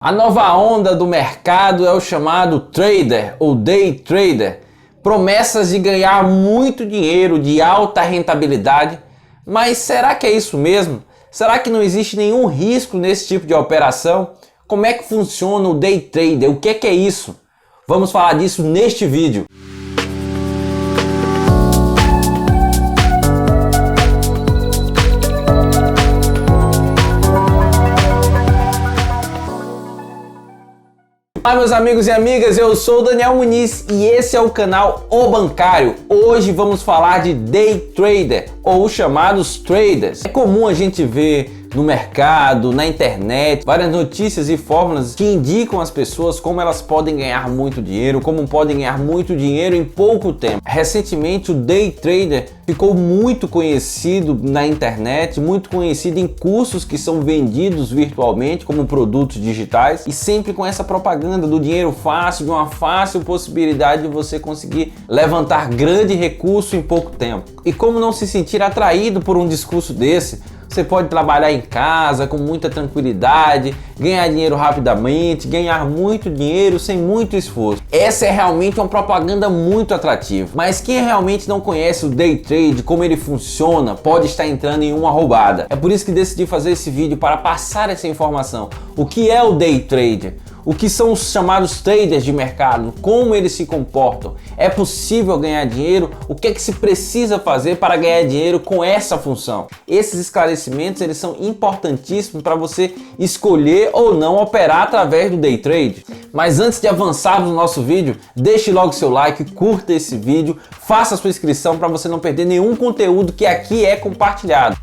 A nova onda do mercado é o chamado trader ou day trader. Promessas de ganhar muito dinheiro, de alta rentabilidade. Mas será que é isso mesmo? Será que não existe nenhum risco nesse tipo de operação? Como é que funciona o day trader? O que é isso? Vamos falar disso neste vídeo. Olá meus amigos e amigas, eu sou o Daniel Muniz e esse é o canal O Bancário. Hoje vamos falar de day trader ou chamados traders. É comum a gente ver no mercado, na internet, várias notícias e fórmulas que indicam às pessoas como elas podem ganhar muito dinheiro, como podem ganhar muito dinheiro em pouco tempo. Recentemente o day trader ficou muito conhecido na internet, muito conhecido em cursos que são vendidos virtualmente como produtos digitais e sempre com essa propaganda do dinheiro fácil, de uma fácil possibilidade de você conseguir levantar grande recurso em pouco tempo. E como não se sentir atraído por um discurso desse? Você pode trabalhar em casa com muita tranquilidade, ganhar dinheiro rapidamente, ganhar muito dinheiro sem muito esforço. Essa é realmente uma propaganda muito atrativa. Mas quem realmente não conhece o day trade, como ele funciona, pode estar entrando em uma roubada. É por isso que decidi fazer esse vídeo para passar essa informação. O que é o day trade? O que são os chamados traders de mercado? Como eles se comportam? É possível ganhar dinheiro? O que é que se precisa fazer para ganhar dinheiro com essa função? Esses esclarecimentos eles são importantíssimos para você escolher ou não operar através do day trade. Mas antes de avançarmos no nosso vídeo, deixe logo seu like, curta esse vídeo, faça a sua inscrição para você não perder nenhum conteúdo que aqui é compartilhado.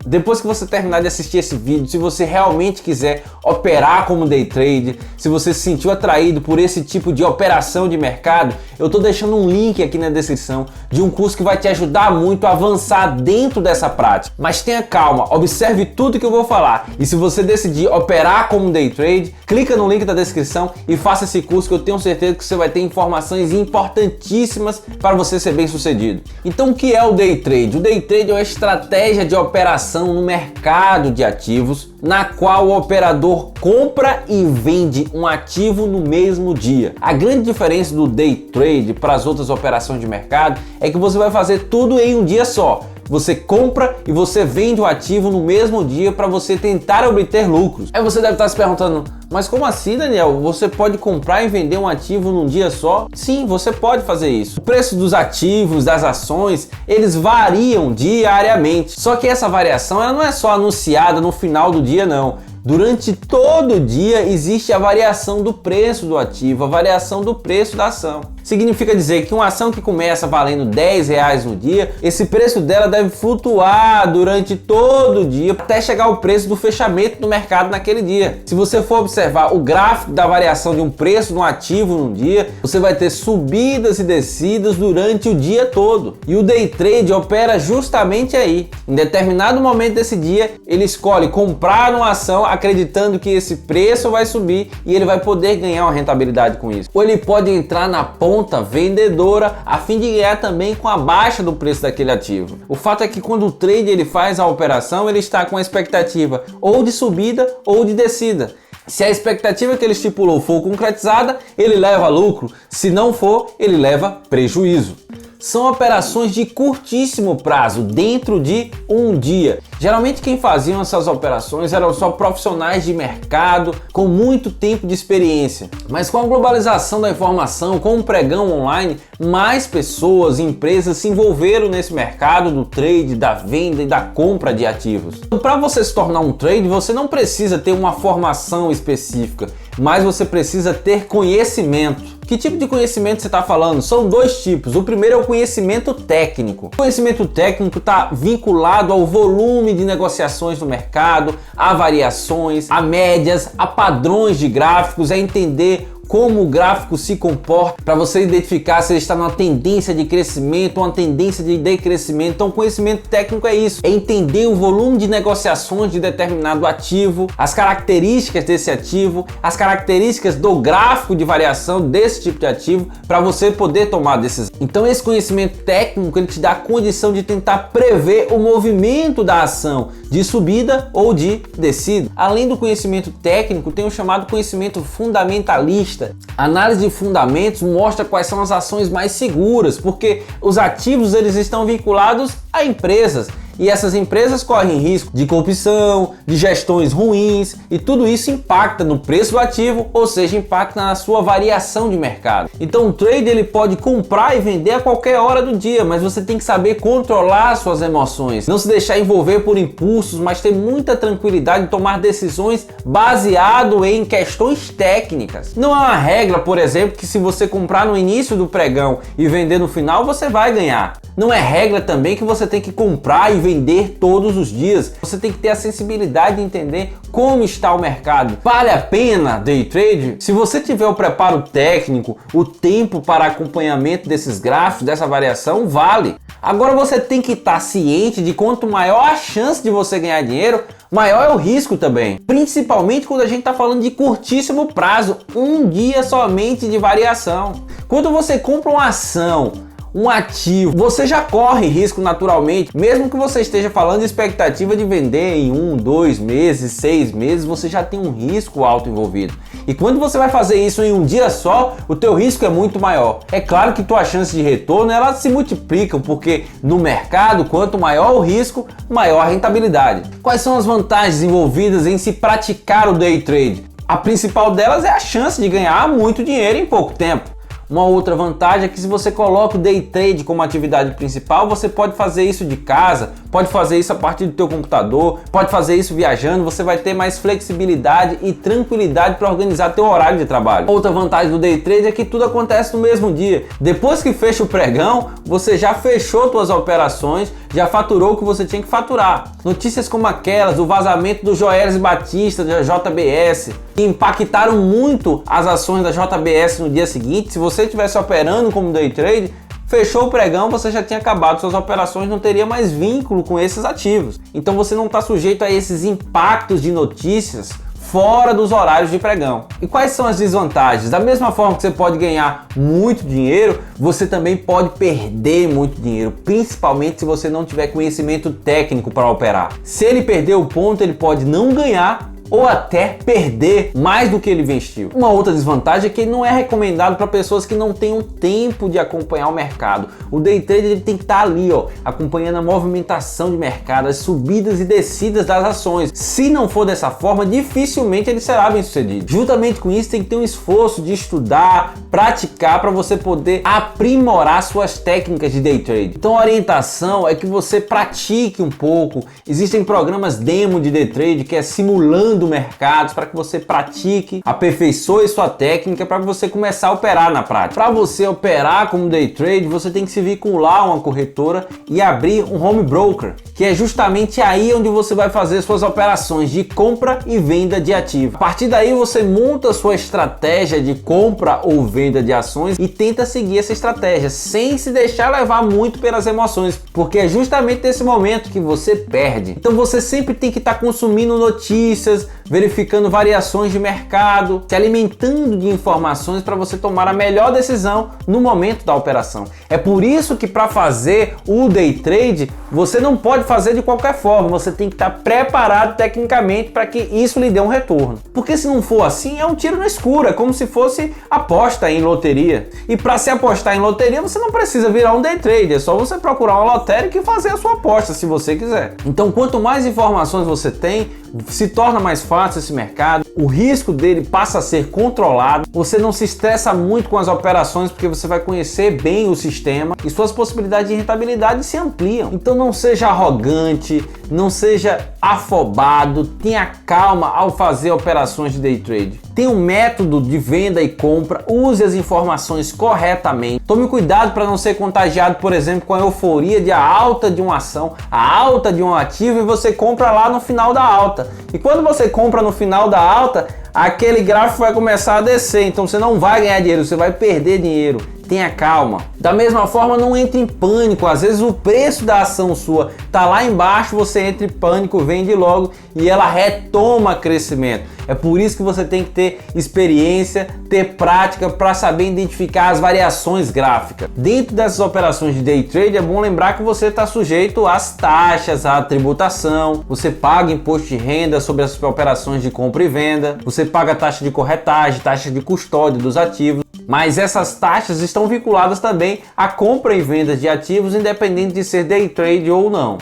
Depois que você terminar de assistir esse vídeo, se você realmente quiser operar como day trade, se você se sentiu atraído por esse tipo de operação de mercado, eu estou deixando um link aqui na descrição de um curso que vai te ajudar muito a avançar dentro dessa prática. Mas tenha calma, observe tudo que eu vou falar e se você decidir operar como day trade, clica no link da descrição e faça esse curso que eu tenho certeza que você vai ter informações importantíssimas para você ser bem sucedido. Então o que é o day trade? O day trade é uma estratégia de operação no mercado de ativos, na qual o operador compra e vende um ativo no mesmo dia. A grande diferença do day trade para as outras operações de mercado é que você vai fazer tudo em um dia só. Você compra e você vende o ativo no mesmo dia para você tentar obter lucros. Aí você deve estar se perguntando, mas como assim, Daniel? Você pode comprar e vender um ativo num dia só? Sim, você pode fazer isso. O preço dos ativos, das ações, eles variam diariamente. Só que essa variação ela não é só anunciada no final do dia, não. Durante todo o dia existe a variação do preço do ativo, a variação do preço da ação. Significa dizer que uma ação que começa valendo R$10 no dia, esse preço dela deve flutuar durante todo o dia até chegar ao preço do fechamento do mercado naquele dia. Se você for observar o gráfico da variação de um preço de um ativo num dia, você vai ter subidas e descidas durante o dia todo. E o day trade opera justamente aí. Em determinado momento desse dia, ele escolhe comprar uma ação acreditando que esse preço vai subir e ele vai poder ganhar uma rentabilidade com isso. Ou ele pode entrar na ponta vendedora a fim de ganhar também com a baixa do preço daquele ativo. O fato é que quando o trader ele faz a operação, ele está com a expectativa ou de subida ou de descida. Se a expectativa que ele estipulou for concretizada, ele leva lucro. Se não for, ele leva prejuízo. São operações de curtíssimo prazo, dentro de um dia. Geralmente quem faziam essas operações eram só profissionais de mercado com muito tempo de experiência. Mas com a globalização da informação, com o pregão online, mais pessoas e empresas se envolveram nesse mercado do trade, da venda e da compra de ativos. Então, para você se tornar um trader, você não precisa ter uma formação específica, mas você precisa ter conhecimento. Que tipo de conhecimento você está falando? São dois tipos. O primeiro é o conhecimento técnico. O conhecimento técnico está vinculado ao volume de negociações no mercado, a variações, a médias, a padrões de gráficos, a entender como o gráfico se comporta para você identificar se ele está numa tendência de crescimento ou uma tendência de decrescimento. Então, conhecimento técnico é isso, é entender o volume de negociações de determinado ativo, as características desse ativo, as características do gráfico de variação desse tipo de ativo para você poder tomar decisão. Então esse conhecimento técnico ele te dá a condição de tentar prever o movimento da ação de subida ou de descida. Além do conhecimento técnico, tem o chamado conhecimento fundamentalista. A análise de fundamentos mostra quais são as ações mais seguras, porque os ativos eles estão vinculados a empresas. E essas empresas correm risco de corrupção, de gestões ruins, e tudo isso impacta no preço do ativo, ou seja, impacta na sua variação de mercado. Então o trader ele pode comprar e vender a qualquer hora do dia, mas você tem que saber controlar suas emoções, não se deixar envolver por impulsos, mas ter muita tranquilidade em tomar decisões baseado em questões técnicas. Não é uma regra, por exemplo, que se você comprar no início do pregão e vender no final, você vai ganhar. Não é regra também que você tem que comprar e vender todos os dias. Você tem que ter a sensibilidade de entender como está o mercado. Vale a pena day trade? Se você tiver o preparo técnico, o tempo para acompanhamento desses gráficos, dessa variação, vale. Agora você tem que estar ciente de quanto maior a chance de você ganhar dinheiro, maior é o risco também. Principalmente quando a gente está falando de curtíssimo prazo, um dia somente de variação. Quando você compra uma ação, um ativo, você já corre risco naturalmente, mesmo que você esteja falando de expectativa de vender em 1, 2 meses, 6 meses, você já tem um risco alto envolvido. E quando você vai fazer isso em um dia só, o teu risco é muito maior. É claro que tua chance de retorno elas se multiplicam, porque no mercado, quanto maior o risco, maior a rentabilidade. Quais são as vantagens envolvidas em se praticar o day trade? A principal delas é a chance de ganhar muito dinheiro em pouco tempo. Uma outra vantagem é que se você coloca o day trade como atividade principal, você pode fazer isso de casa, pode fazer isso a partir do teu computador, pode fazer isso viajando, você vai ter mais flexibilidade e tranquilidade para organizar teu horário de trabalho. Outra vantagem do day trade é que tudo acontece no mesmo dia. Depois que fecha o pregão, você já fechou suas operações, já faturou o que você tinha que faturar. Notícias como aquelas do vazamento do Joelis Batista da JBS, que impactaram muito as ações da JBS no dia seguinte. Se você estivesse operando como day trade, fechou o pregão, você já tinha acabado suas operações, não teria mais vínculo com esses ativos. Então você não está sujeito a esses impactos de notícias fora dos horários de pregão. E quais são as desvantagens? Da mesma forma que você pode ganhar muito dinheiro, você também pode perder muito dinheiro, principalmente se você não tiver conhecimento técnico para operar. Se ele perder o ponto, ele pode não ganhar ou até perder mais do que ele investiu. Uma outra desvantagem é que ele não é recomendado para pessoas que não tenham tempo de acompanhar o mercado. O day trader ele tem que estar ali, acompanhando a movimentação de mercado, as subidas e descidas das ações. Se não for dessa forma, dificilmente ele será bem sucedido. Juntamente com isso, tem que ter um esforço de estudar, praticar para você poder aprimorar suas técnicas de day trade. Então a orientação é que você pratique um pouco. Existem programas demo de day trade que é simulando mercados para que você pratique, aperfeiçoe sua técnica para você começar a operar na prática. Para você operar como day trade, você tem que se vincular a uma corretora e abrir um home broker, que é justamente aí onde você vai fazer suas operações de compra e venda de ativos. A partir daí você monta a sua estratégia de compra ou venda de ações e tenta seguir essa estratégia sem se deixar levar muito pelas emoções, porque é justamente nesse momento que você perde. Então você sempre tem que estar consumindo notícias, verificando variações de mercado, se alimentando de informações para você tomar a melhor decisão no momento da operação. É por isso que para fazer o day trade, você não pode fazer de qualquer forma, você tem que estar preparado tecnicamente para que isso lhe dê um retorno. Porque se não for assim, é um tiro no escuro, é como se fosse aposta em loteria. E para se apostar em loteria, você não precisa virar um day trader, é só você procurar uma lotérica e fazer a sua aposta, se você quiser. Então, quanto mais informações você tem, se torna mais fácil esse mercado, o risco dele passa a ser controlado, você não se estressa muito com as operações porque você vai conhecer bem o sistema e suas possibilidades de rentabilidade se ampliam. Então não seja arrogante, não seja afobado, tenha calma ao fazer operações de day trade. Tenha um método de venda e compra, use as informações corretamente. Tome cuidado para não ser contagiado, por exemplo, com a euforia de a alta de uma ação, a alta de um ativo e você compra lá no final da alta. E quando você compra no final da alta, aquele gráfico vai começar a descer, então você não vai ganhar dinheiro, você vai perder dinheiro. tenha calma. Da mesma forma, não entre em pânico. Às vezes o preço da ação sua tá lá embaixo, você entra em pânico, vende logo e ela retoma crescimento. É por isso que você tem que ter experiência, ter prática para saber identificar as variações gráficas. Dentro dessas operações de day trade, é bom lembrar que você está sujeito às taxas, à tributação, você paga imposto de renda sobre as operações de compra e venda, você paga taxa de corretagem, taxa de custódia dos ativos. Mas essas taxas estão vinculadas também à compra e venda de ativos, independente de ser day trade ou não.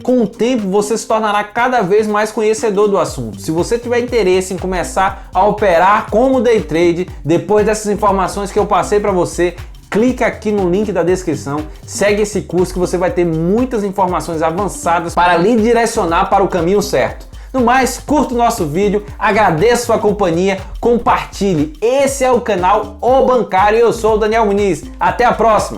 Com o tempo, você se tornará cada vez mais conhecedor do assunto. Se você tiver interesse em começar a operar como day trade, depois dessas informações que eu passei para você, clica aqui no link da descrição, segue esse curso que você vai ter muitas informações avançadas para lhe direcionar para o caminho certo. No mais, curta o nosso vídeo, agradeço a companhia, compartilhe. Esse é o canal O Bancário e eu sou o Daniel Muniz. Até a próxima!